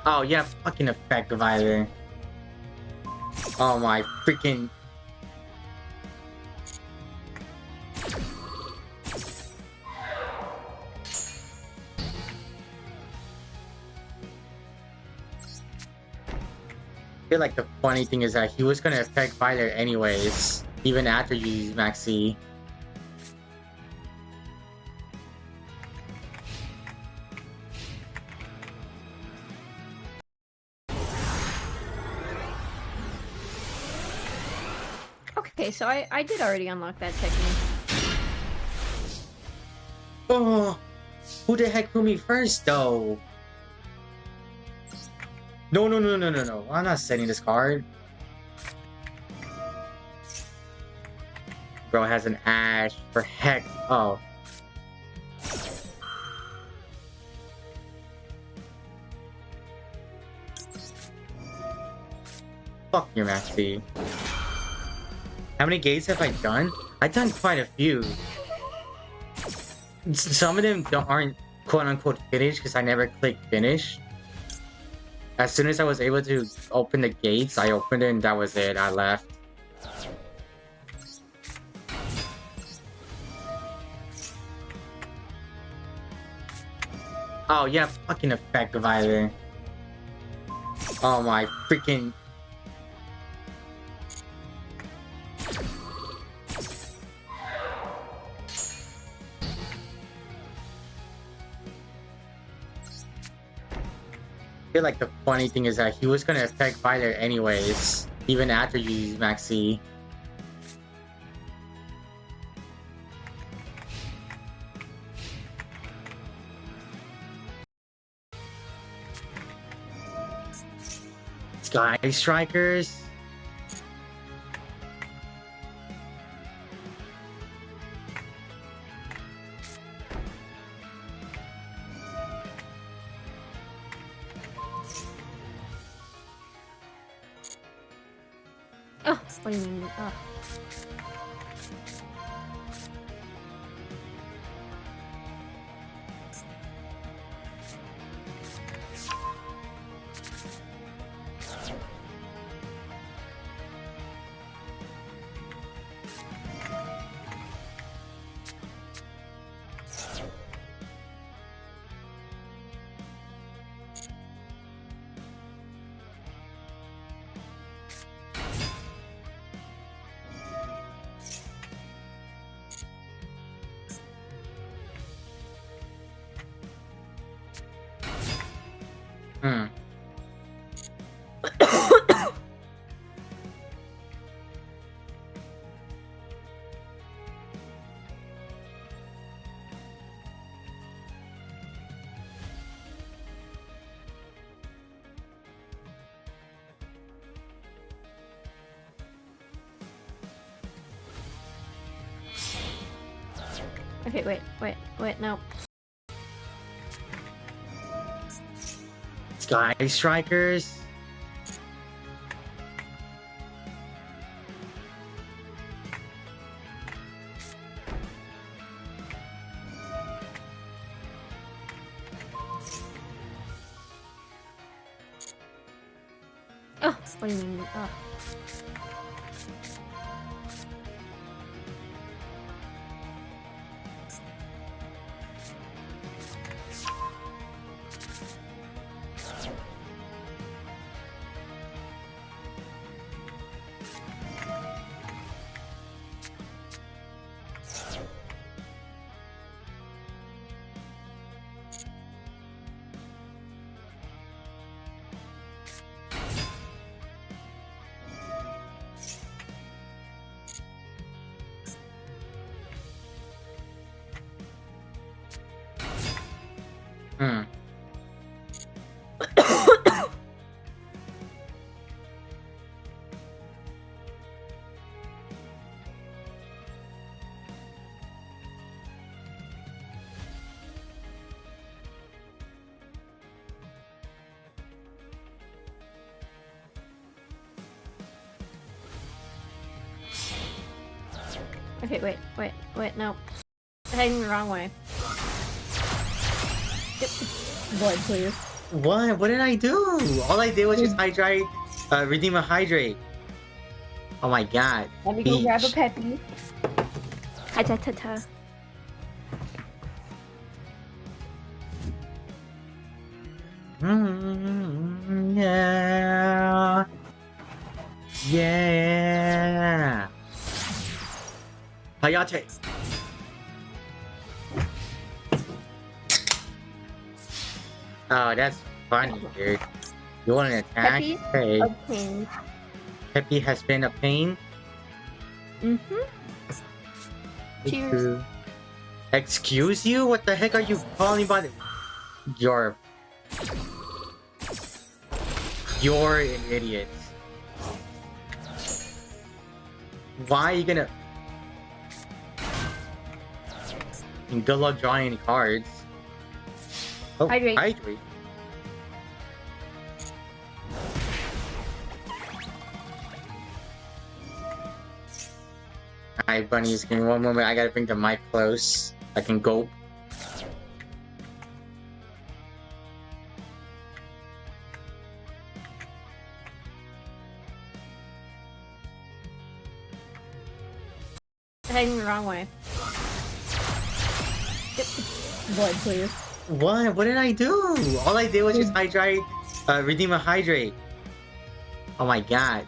Oh yeah, fucking effect violent. Oh my freaking. I feel like the funny thing is that he was gonna affect Violet anyways, even after you use Maxi. Okay, so I did already unlock that technique. Oh, who the heck threw me first though? No, no, no, no, no, no. I'm not setting this card. Bro has an Ash for heck. Oh. Fuck your Maxi. How many gates have I done? I've done quite a few. Some of them aren't quote unquote finished because I never clicked finish. As soon as I was able to open the gates, I opened it and that was it. I left. Oh yeah, fucking effect violent. Oh my freaking. I feel like the funny thing is that he was gonna affect Violet anyways, even after you use Maxi. Sky Strikers? Oh, what do you mean? Oh. Hmm. Okay, wait, no. Sky Strikers? Oh, what do you mean? Oh. Hmm. Okay, wait, no. Heading the wrong way. Yep. Blood, please. What? What did I do? All I did was just hydrate, redeem a hydrate. Oh my god. Let me go grab a Beach. peppy. Ha ta ta ta. Yeah. Yeah. Hayate. Oh, that's funny, dude. You want an attack? Peppy? Hey, Okay. Peppy has been a pain. Mm-hmm. Cheers. Excuse you? What the heck are you calling by the... You're an idiot. Why are you gonna... Good luck drawing any cards. Oh, Hydrate. Hydrate. Alright, bunnies, give me one moment. I gotta bring the mic close. I can go. Heading the wrong way. Yep. Blood, please. What? What did I do? All I did was just hydrate, redeem a hydrate. Oh my god.